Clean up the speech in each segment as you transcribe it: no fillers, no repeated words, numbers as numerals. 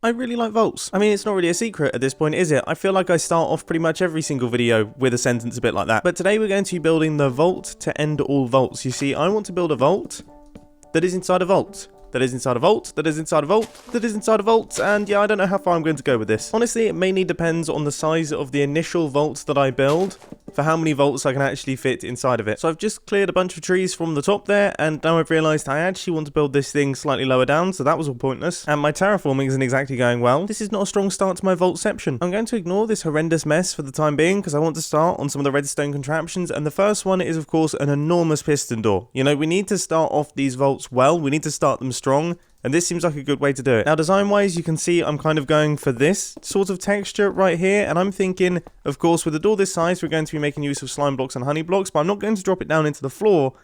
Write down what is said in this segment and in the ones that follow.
I really like vaults. I mean, it's not really a secret at this point, is it? I feel like I start off pretty much every single video with a sentence a bit like that. But today we're going to be building the vault to end all vaults. You see, I want to build a vault that is inside a vault. That is inside a vault, that is inside a vault, that is inside a vault, and yeah, I don't know how far I'm going to go with this. Honestly, it mainly depends on the size of the initial vault that I build for how many vaults I can actually fit inside of it. So I've just cleared a bunch of trees from the top there, and now I've realised I actually want to build this thing slightly lower down, so that was all pointless. And my terraforming isn't exactly going well. This is not a strong start to my vaultception. I'm going to ignore this horrendous mess for the time being, because I want to start on some of the redstone contraptions, and the first one is, of course, an enormous piston door. You know, we need to start off these vaults well, we need to start them strong, and this seems like a good way to do it. Now, design-wise, you can see I'm kind of going for this sort of texture right here, and I'm thinking, of course, with a door this size, we're going to be making use of slime blocks and honey blocks, but I'm not going to drop it down into the floor.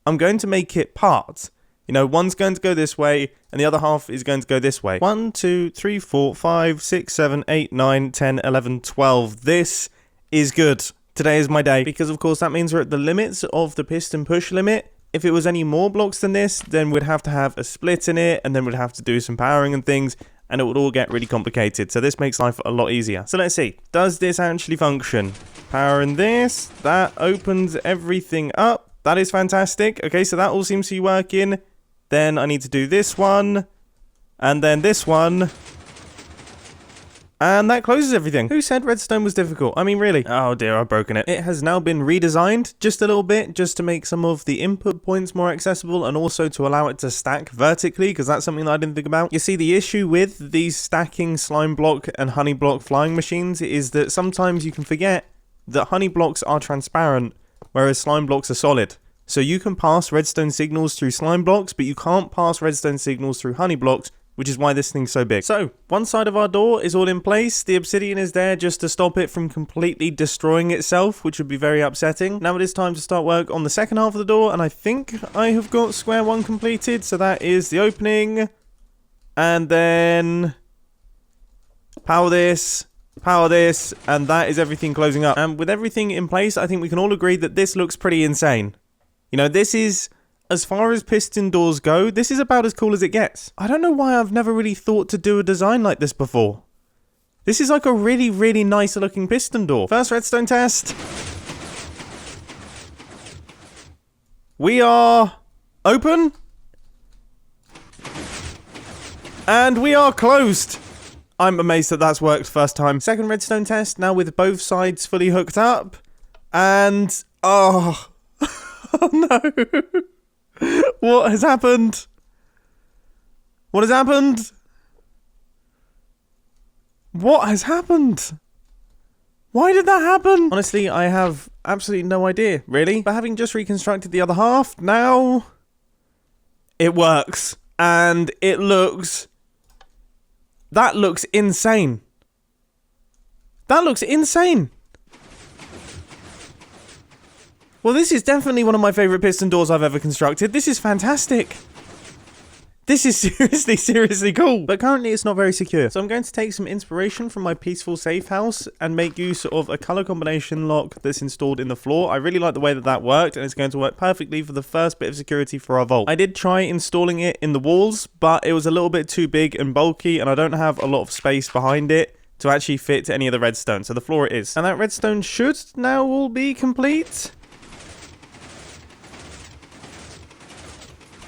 I'm going to make it parts. You know, one's going to go this way, and the other half is going to go this way. 1, 2, 3, 4, 5, 6, 7, 8, 9, 10, 11, 12. This is good. Today is my day, because, of course, that means we're at the limits of the piston push limit. If it was any more blocks than this, then we'd have to have a split in it, and then we'd have to do some powering and things, and it would all get really complicated. So this makes life a lot easier. So let's see. Does this actually function? Powering this. That opens everything up. That is fantastic. Okay, so that all seems to be working. Then I need to do this one, and then this one. And that closes everything. Who said redstone was difficult? I mean, really? Oh dear, I've broken it. It has now been redesigned just a little bit, just to make some of the input points more accessible, and also to allow it to stack vertically, because that's something that I didn't think about. You see, the issue with these stacking slime block and honey block flying machines is that sometimes you can forget that honey blocks are transparent, whereas slime blocks are solid. So you can pass redstone signals through slime blocks, but you can't pass redstone signals through honey blocks, which is why this thing's so big. So, one side of our door is all in place. The obsidian is there just to stop it from completely destroying itself, which would be very upsetting. Now it is time to start work on the second half of the door, and I think I have got square one completed. So that is the opening. And then power this, and that is everything closing up. And with everything in place, I think we can all agree that this looks pretty insane. You know, this is, as far as piston doors go, this is about as cool as it gets. I don't know why I've never really thought to do a design like this before. This is like a really, really nice looking piston door. First redstone test. We are open. And we are closed. I'm amazed that that's worked first time. Second redstone test, now with both sides fully hooked up. And, oh, oh no. What has happened? What has happened? What has happened? Why did that happen? Honestly, I have absolutely no idea, really. But having just reconstructed the other half, now it works. And it looks... That looks insane. That looks insane. Well, this is definitely one of my favourite piston doors I've ever constructed. This is fantastic. This is seriously cool. But currently it's not very secure. So I'm going to take some inspiration from my peaceful safe house and make use of a colour combination lock that's installed in the floor. I really like the way that that worked, and it's going to work perfectly for the first bit of security for our vault. I did try installing it in the walls, but it was a little bit too big and bulky, and I don't have a lot of space behind it to actually fit any of the redstone. So the floor it is. And that redstone should now all be complete.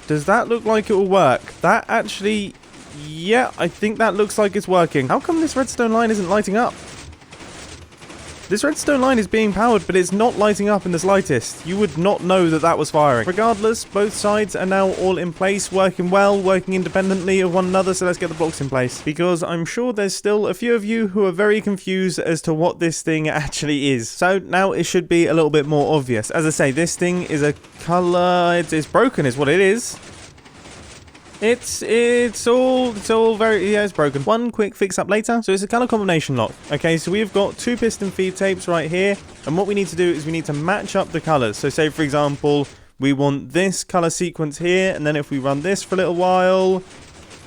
Does that look like it will work? That actually... Yeah, I think that looks like it's working. How come this redstone line isn't lighting up? This redstone line is being powered, but it's not lighting up in the slightest. You would not know that that was firing. Regardless, both sides are now all in place, working well, working independently of one another, so let's get the blocks in place. Because I'm sure there's still a few of you who are very confused as to what this thing actually is. So now it should be a little bit more obvious. As I say, this thing is a color... It's broken is what it is. It's all very, yeah, it's broken. One quick fix up later. So it's a color combination lock. Okay, so we've got two piston feed tapes right here. And what we need to do is we need to match up the colors. So say, for example, we want this color sequence here. And then if we run this for a little while,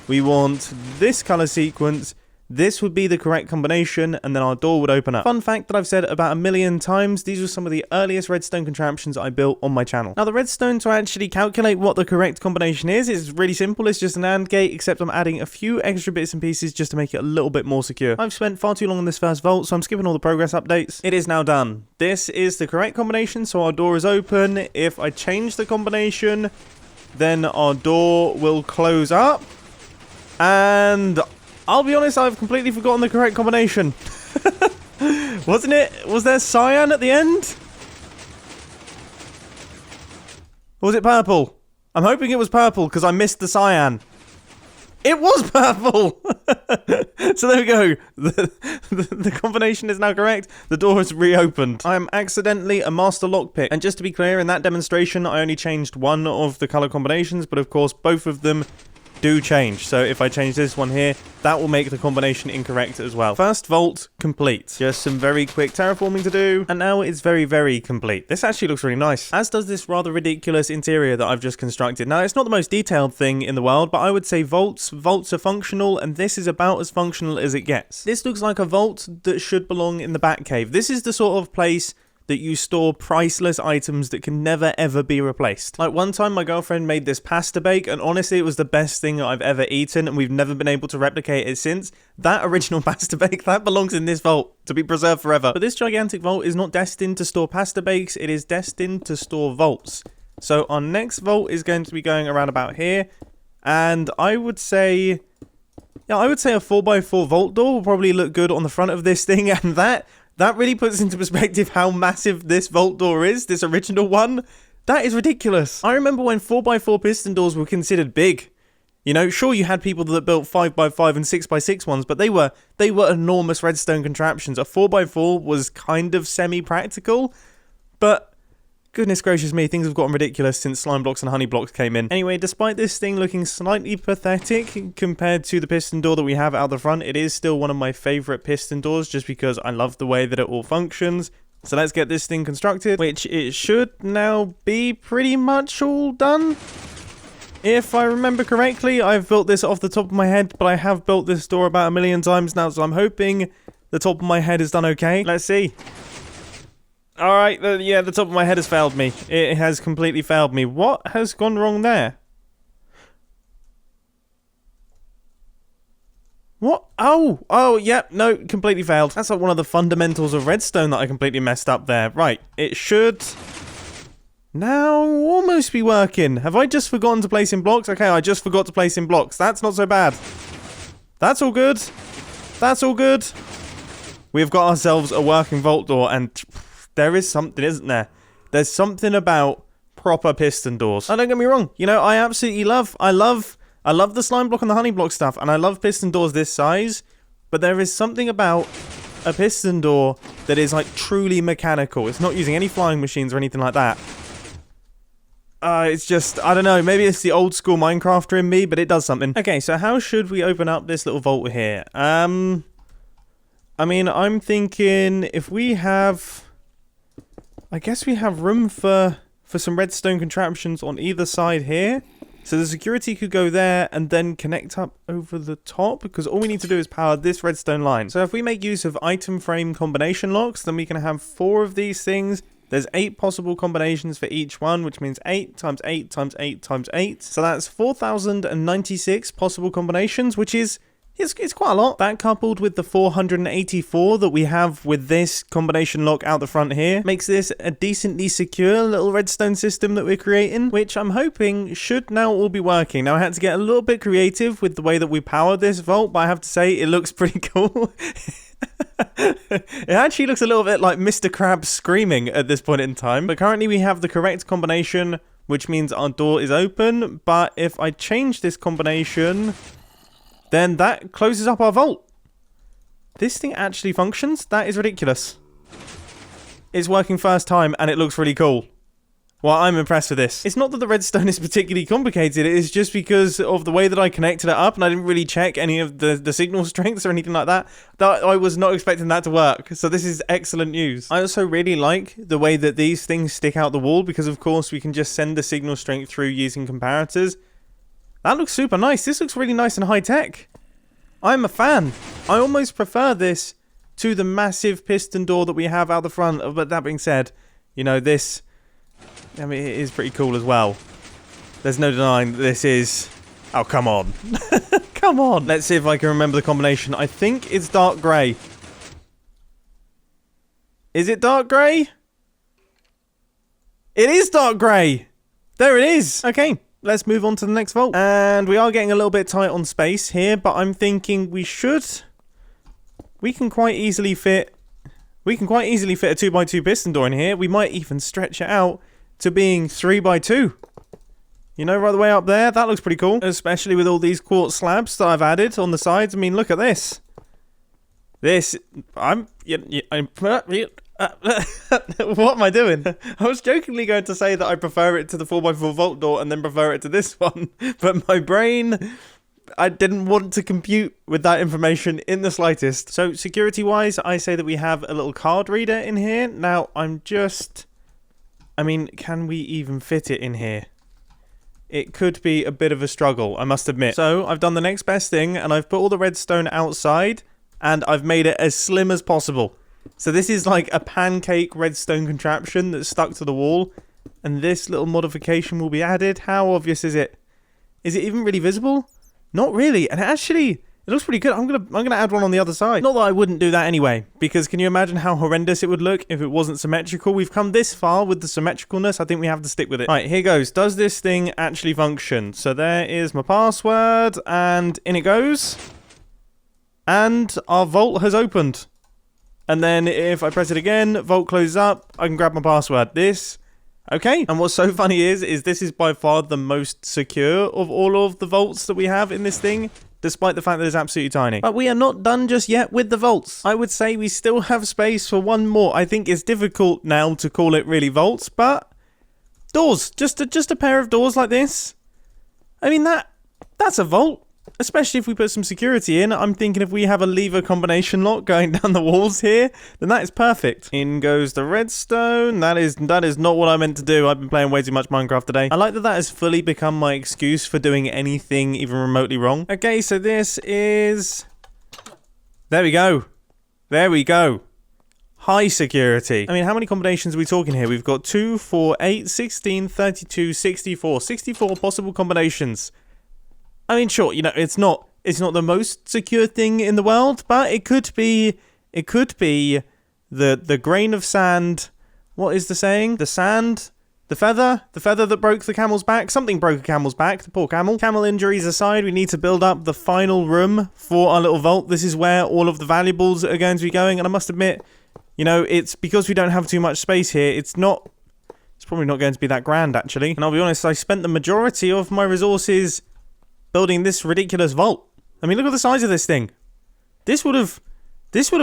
we want this color sequence. this would be the correct combination, and then our door would open up. Fun fact that I've said about 1,000,000 times, these were some of the earliest redstone contraptions I built on my channel. Now the redstone to actually calculate what the correct combination is really simple. It's just an AND gate, except I'm adding a few extra bits and pieces just to make it a little bit more secure. I've spent far too long on this first vault, so I'm skipping all the progress updates. It is now done. This is the correct combination, so our door is open. If I change the combination, then our door will close up, and I'll be honest, I've completely forgotten the correct combination. Wasn't it? Was there cyan at the end? Or was it purple? I'm hoping it was purple because I missed the cyan. It was purple! So there we go. The combination is now correct. The door is reopened. I am accidentally a master lockpick. And just to be clear, in that demonstration, I only changed one of the color combinations, but of course, both of them do change. So if I change this one here, that will make the combination incorrect as well. First vault complete. Just some very quick terraforming to do, and now it's very, very complete. This actually looks really nice, as does this rather ridiculous interior that I've just constructed. Now, it's not the most detailed thing in the world, but I would say vaults are functional, and this is about as functional as it gets. This looks like a vault that should belong in the Batcave. This is the sort of place that you store priceless items that can never ever be replaced. Like one time my girlfriend made this pasta bake, and honestly it was the best thing I've ever eaten, and we've never been able to replicate it since. That original pasta bake, that belongs in this vault to be preserved forever. But this gigantic vault is not destined to store pasta bakes, it is destined to store vaults. So our next vault is going to be going around about here, and I would say a 4x4 vault door will probably look good on the front of this thing, and that really puts into perspective how massive this vault door is, this original one. That is ridiculous. I remember when 4x4 piston doors were considered big. You know, sure, you had people that built 5x5 and 6x6 ones, but they were enormous redstone contraptions. A 4x4 was kind of semi-practical, but goodness gracious me, things have gotten ridiculous since slime blocks and honey blocks came in. Anyway, despite this thing looking slightly pathetic compared to the piston door that we have out the front, it is still one of my favourite piston doors just because I love the way that it all functions. So let's get this thing constructed, which it should now be pretty much all done. If I remember correctly, I've built this off the top of my head, but I have built this door about 1,000,000 times now, so I'm hoping the top of my head is done okay. Let's see. Alright, yeah, the top of my head has failed me. It has completely failed me. What has gone wrong there? What? Oh, yep, no, completely failed. That's like one of the fundamentals of redstone that I completely messed up there. Right, it should now almost be working. Have I just forgotten to place in blocks? Okay, I just forgot to place in blocks. That's not so bad. That's all good. That's all good. We've got ourselves a working vault door, and there is something, isn't there? There's something about proper piston doors. And don't get me wrong, you know, I absolutely love the slime block and the honey block stuff, and I love piston doors this size, but there is something about a piston door that is like truly mechanical. It's not using any flying machines or anything like that. It's just, I don't know, maybe it's the old school Minecrafter in me, but it does something. Okay, so how should we open up this little vault here? I mean, I'm thinking if we have, I guess we have room for some redstone contraptions on either side here. So the security could go there and then connect up over the top, because all we need to do is power this redstone line. So if we make use of item frame combination locks, then we can have 4 of these things. There's 8 possible combinations for each one, which means 8 times 8 times 8 times 8. So that's 4,096 possible combinations, which is it's quite a lot. That coupled with the 484 that we have with this combination lock out the front here makes this a decently secure little redstone system that we're creating, which I'm hoping should now all be working. Now I had to get a little bit creative with the way that we power this vault, but I have to say it looks pretty cool. It actually looks a little bit like Mr. Krabs screaming at this point in time. But currently we have the correct combination, which means our door is open. But if I change this combination, then that closes up our vault. This thing actually functions? That is ridiculous. It's working first time and it looks really cool. Well, I'm impressed with this. It's not that the redstone is particularly complicated, it is just because of the way that I connected it up and I didn't really check any of the signal strengths or anything like that. I was not expecting that to work, so this is excellent news. I also really like the way that these things stick out the wall, because of course we can just send the signal strength through using comparators. That looks super nice. This looks really nice and high tech. I'm a fan. I almost prefer this to the massive piston door that we have out the front. But that being said, you know, this, I mean, it is pretty cool as well. There's no denying that this is... Oh, come on. Come on. Let's see if I can remember the combination. I think it's dark grey. Is it dark grey? It is dark grey. There it is. Okay, let's move on to the next vault. And we are getting a little bit tight on space here, but I'm thinking we should... We can quite easily fit a 2x2 piston door in here. We might even stretch it out to being 3x2. You know, right the way up there, that looks pretty cool. Especially with all these quartz slabs that I've added on the sides. I mean, look at this. What am I doing? I was jokingly going to say that I prefer it to the 4x4 vault door and then prefer it to this one. But my brain, I didn't want to compute with that information in the slightest. So security-wise, I say that we have a little card reader in here. Now, I mean, can we even fit it in here? It could be a bit of a struggle, I must admit. So, I've done the next best thing, and I've put all the redstone outside, and I've made it as slim as possible. So this is like a pancake redstone contraption that's stuck to the wall, and this little modification will be added. How obvious is it? Is it even really visible? Not really, and actually... It looks pretty good. I'm gonna add one on the other side. Not that I wouldn't do that anyway, because can you imagine how horrendous it would look if it wasn't symmetrical? We've come this far with the symmetricalness. I think we have to stick with it. Right, here goes. Does this thing actually function? So there is my password, and in it goes. And our vault has opened. And then if I press it again, vault closes up. I can grab my password. Okay, and what's so funny is this is by far the most secure of all of the vaults that we have in this thing. Despite the fact that it's absolutely tiny. But we are not done just yet with the vaults. I would say we still have space for one more. I think it's difficult now to call it really vaults, but doors. Just a pair of doors like this. I mean, that's a vault. Especially if we put some security in. I'm thinking if we have a lever combination lock going down the walls here, then that is perfect. In goes the redstone. That is not what I meant to do. I've been playing way too much Minecraft today. I like that has fully become my excuse for doing anything even remotely wrong. Okay, so this is... There we go. There we go. High security. I mean, how many combinations are we talking here? We've got 2, 4, 8, 16, 32, 64. 64 possible combinations. I mean, sure, you know, it's not the most secure thing in the world, but it could be the grain of sand. What is the saying? The sand, the feather that broke the camel's back. Something broke a camel's back, the poor camel. Camel injuries aside, we need to build up the final room for our little vault. This is where all of the valuables are going to be going, and I must admit, you know, it's because we don't have too much space here, it's probably not going to be that grand, actually. And I'll be honest, I spent the majority of my resources building this ridiculous vault. I mean, look at the size of this thing. This would have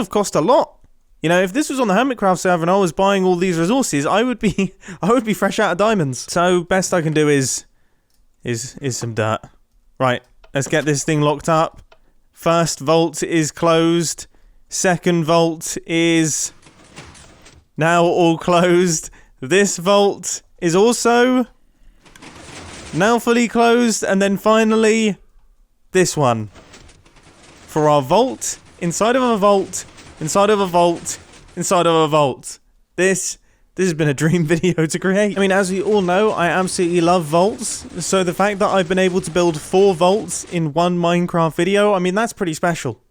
cost a lot. You know, if this was on the Hermitcraft server and I was buying all these resources, I would be fresh out of diamonds. So best I can do is some dirt. Right, let's get this thing locked up. First vault is closed. Second vault is now all closed. This vault is also now fully closed, and then finally, this one. For our vault, inside of a vault, inside of a vault, inside of a vault. This has been a dream video to create. I mean, as we all know, I absolutely love vaults, so the fact that I've been able to build 4 vaults in one Minecraft video, I mean, that's pretty special.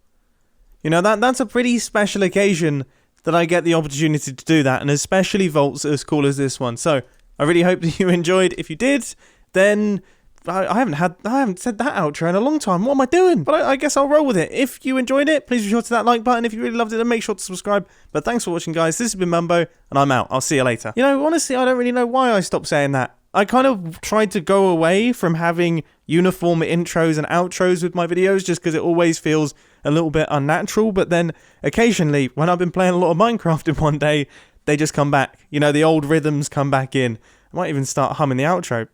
You know, that's a pretty special occasion that I get the opportunity to do that, and especially vaults as cool as this one. So, I really hope that you enjoyed. If you did, then I haven't said that outro in a long time. What am I doing? But I guess I'll roll with it. If you enjoyed it, please be sure to that like button. If you really loved it, then make sure to subscribe. But thanks for watching, guys. This has been Mumbo, and I'm out. I'll see you later. You know, honestly, I don't really know why I stopped saying that. I kind of tried to go away from having uniform intros and outros with my videos just because it always feels a little bit unnatural. But then occasionally, when I've been playing a lot of Minecraft in one day, they just come back. You know, the old rhythms come back in. I might even start humming the outro.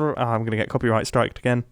Oh, I'm going to get copyright striked again.